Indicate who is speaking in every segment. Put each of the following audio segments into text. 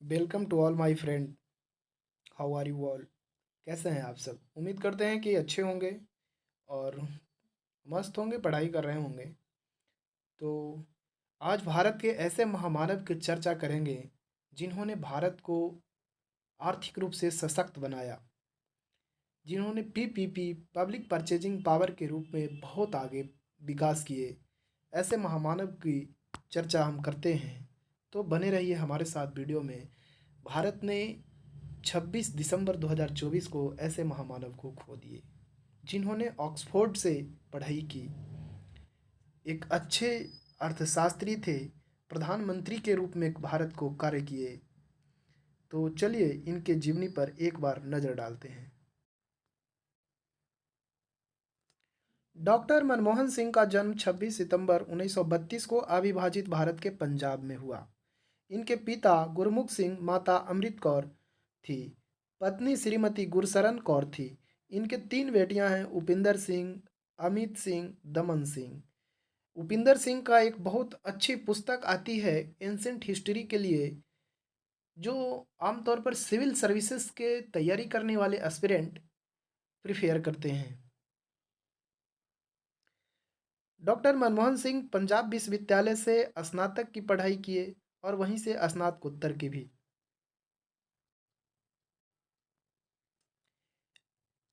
Speaker 1: Welcome to all my friend. How are you all? कैसे हैं आप सब? उम्मीद करते हैं कि अच्छे होंगे और मस्त होंगे, पढ़ाई कर रहे होंगे। तो आज भारत के ऐसे महामानव की चर्चा करेंगे जिन्होंने भारत को आर्थिक रूप से सशक्त बनाया, जिन्होंने पीपीपी पब्लिक परचेजिंग पावर के रूप में बहुत आगे विकास किए। ऐसे महामानव की चर्चा हम करते हैं, तो बने रहिए हमारे साथ वीडियो में। भारत ने 26 दिसंबर 2024 को ऐसे महामानव को खो दिए जिन्होंने ऑक्सफोर्ड से पढ़ाई की, एक अच्छे अर्थशास्त्री थे, प्रधानमंत्री के रूप में भारत को कार्य किए। तो चलिए इनके जीवनी पर एक बार नज़र डालते हैं। डॉक्टर मनमोहन सिंह का जन्म 26 सितंबर 1932 को अविभाजित भारत के पंजाब में हुआ। इनके पिता गुरमुख सिंह, माता अमृत कौर थी, पत्नी श्रीमती गुरशरण कौर थी। इनके तीन बेटियां हैं, उपिंदर सिंह, अमित सिंह, दमन सिंह। उपिंदर सिंह का एक बहुत अच्छी पुस्तक आती है एंसेंट हिस्ट्री के लिए, जो आमतौर पर सिविल सर्विसेज के तैयारी करने वाले एस्पिरेंट प्रिफेयर करते हैं। डॉक्टर मनमोहन सिंह पंजाब विश्वविद्यालय से स्नातक की पढ़ाई किए और वहीं से स्नातकोत्तर की भी।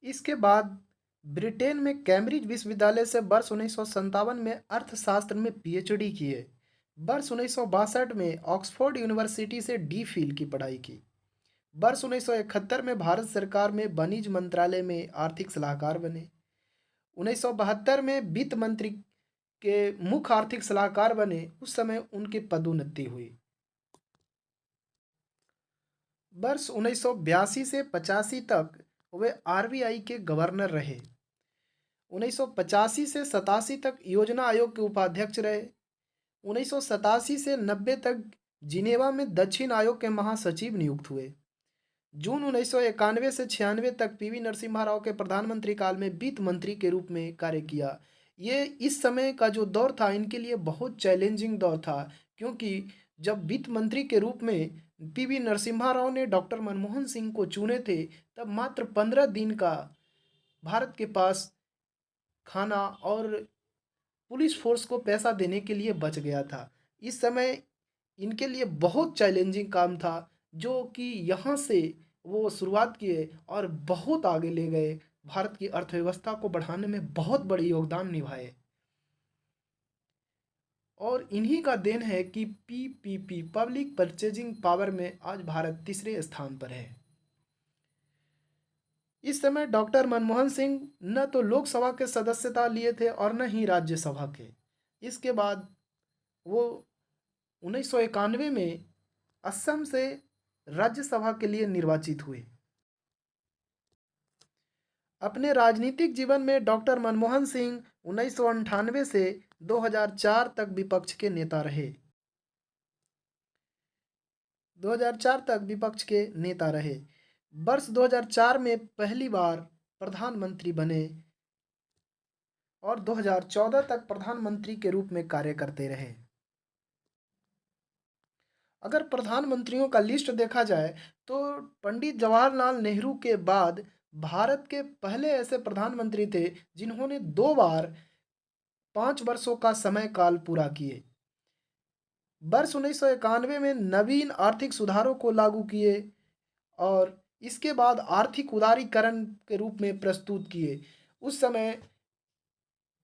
Speaker 1: इसके बाद ब्रिटेन में कैम्ब्रिज विश्वविद्यालय से वर्ष 1957 में अर्थशास्त्र में पीएचडी किए। वर्ष 1962 में ऑक्सफोर्ड यूनिवर्सिटी से डी फिल की पढ़ाई की। वर्ष 1971 में भारत सरकार में वाणिज्य मंत्रालय में आर्थिक सलाहकार बने। 1972 में वित्त मंत्री के मुख्य आर्थिक सलाहकार बने। उस समय उनकी पदोन्नति हुई। वर्ष 1982 से 85 तक वे आरबीआई के गवर्नर रहे। 1985 से 87 तक योजना आयोग के उपाध्यक्ष रहे। 1987 से 90 तक जिनेवा में दक्षिण आयोग के महासचिव नियुक्त हुए। जून 1991 से 96 तक पीवी नरसिम्हा राव के प्रधानमंत्री काल में वित्त मंत्री के रूप में कार्य किया। ये इस समय का जो दौर था इनके लिए बहुत चैलेंजिंग दौर था, क्योंकि जब वित्त मंत्री के रूप में पीवी नरसिम्हा राव ने डॉक्टर मनमोहन सिंह को चुने थे, तब मात्र 15 दिन का भारत के पास खाना और पुलिस फोर्स को पैसा देने के लिए बच गया था। इस समय इनके लिए बहुत चैलेंजिंग काम था, जो कि यहाँ से वो शुरुआत किए और बहुत आगे ले गए, भारत की अर्थव्यवस्था को बढ़ाने में बहुत बड़ी योगदान निभाए। और इन्हीं का देन है कि पीपीपी पब्लिक परचेजिंग पावर में आज भारत तीसरे स्थान पर है। इस समय डॉक्टर मनमोहन सिंह न तो लोकसभा के सदस्यता लिए थे और न ही राज्यसभा के। इसके बाद वो 1991 में असम से राज्यसभा के लिए निर्वाचित हुए। अपने राजनीतिक जीवन में डॉक्टर मनमोहन सिंह 1998 से 2004 तक विपक्ष के नेता रहे। 2004 तक विपक्ष के नेता रहे। वर्ष 2004 में पहली बार प्रधानमंत्री बने और 2014 तक प्रधानमंत्री के रूप में कार्य करते रहे। अगर प्रधानमंत्रियों का लिस्ट देखा जाए तो पंडित जवाहरलाल नेहरू के बाद भारत के पहले ऐसे प्रधानमंत्री थे जिन्होंने 2 बार 5 वर्षों का समय काल पूरा किए। वर्ष 1991 में नवीन आर्थिक सुधारों को लागू किए और इसके बाद आर्थिक उदारीकरण के रूप में प्रस्तुत किए। उस समय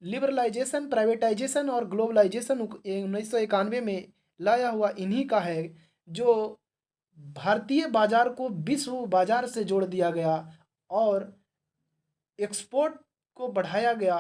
Speaker 1: लिबरलाइजेशन, प्राइवेटाइजेशन और ग्लोबलाइजेशन 1991 में लाया हुआ इन्हीं का है, जो भारतीय बाजार को विश्व बाजार से जोड़ दिया गया और एक्सपोर्ट को बढ़ाया गया।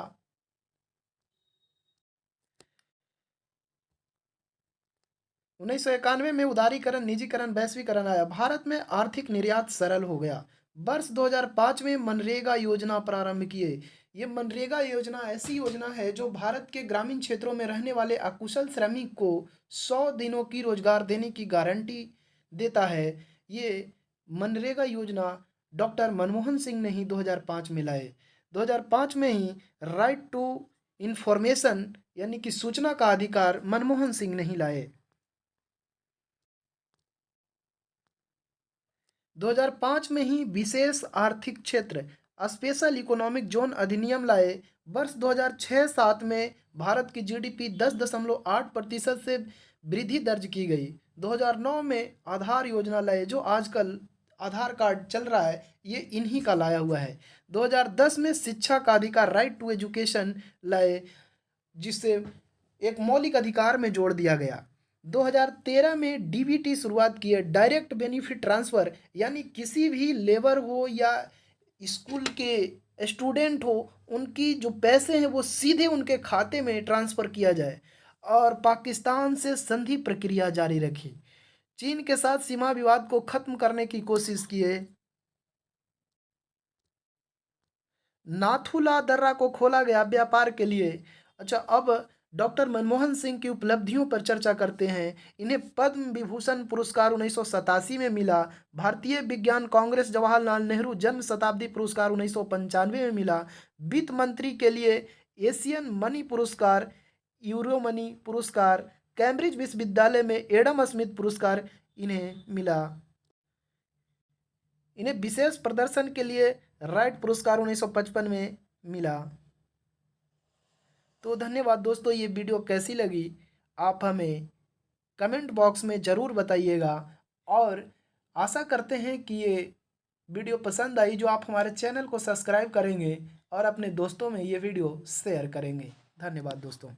Speaker 1: 1991 में उदारीकरण, निजीकरण, वैश्वीकरण आया। भारत में आर्थिक निर्यात सरल हो गया। वर्ष 2005 में मनरेगा योजना प्रारंभ किए। ये मनरेगा योजना ऐसी योजना है जो भारत के ग्रामीण क्षेत्रों में रहने वाले अकुशल श्रमिक को 100 दिनों की रोजगार देने की गारंटी देता है। ये मनरेगा योजना डॉक्टर मनमोहन सिंह ने ही 2005 में लाए। 2005 में ही राइट टू इंफॉर्मेशन यानी कि सूचना का अधिकार मनमोहन सिंह नहीं लाए। 2005 में ही विशेष आर्थिक क्षेत्र स्पेशल इकोनॉमिक जोन अधिनियम लाए। वर्ष 2006-07 में भारत की जीडीपी 10.8% से वृद्धि दर्ज की गई। 2009 में आधार योजना लाए, जो आजकल आधार कार्ड चल रहा है, ये इन्हीं का लाया हुआ है। 2010 में शिक्षा का अधिकार राइट टू एजुकेशन लाए, जिससे एक मौलिक अधिकार में जोड़ दिया गया। 2013 में डीबीटी शुरुआत की है, डायरेक्ट बेनिफिट ट्रांसफ़र, यानी किसी भी लेबर हो या स्कूल के स्टूडेंट हो, उनकी जो पैसे हैं वो सीधे उनके खाते में ट्रांसफ़र किया जाए। और पाकिस्तान से संधि प्रक्रिया जारी रखी। चीन के साथ सीमा विवाद को खत्म करने की कोशिश की है। नाथुला दर्रा को खोला गया व्यापार के लिए। अच्छा, अब डॉक्टर मनमोहन सिंह की उपलब्धियों पर चर्चा करते हैं। इन्हें पद्म विभूषण पुरस्कार 1987 में मिला। भारतीय विज्ञान कांग्रेस जवाहरलाल नेहरू जन्म शताब्दी पुरस्कार 1995 में मिला। वित्त मंत्री के लिए एशियन मनी पुरस्कार, यूरो मनी पुरस्कार, कैम्ब्रिज विश्वविद्यालय में एडम स्मिथ पुरस्कार इन्हें मिला। इन्हें विशेष प्रदर्शन के लिए राइट पुरस्कार 1955 में मिला। तो धन्यवाद दोस्तों, ये वीडियो कैसी लगी आप हमें कमेंट बॉक्स में ज़रूर बताइएगा। और आशा करते हैं कि ये वीडियो पसंद आई, जो आप हमारे चैनल को सब्सक्राइब करेंगे और अपने दोस्तों में ये वीडियो शेयर करेंगे। धन्यवाद दोस्तों।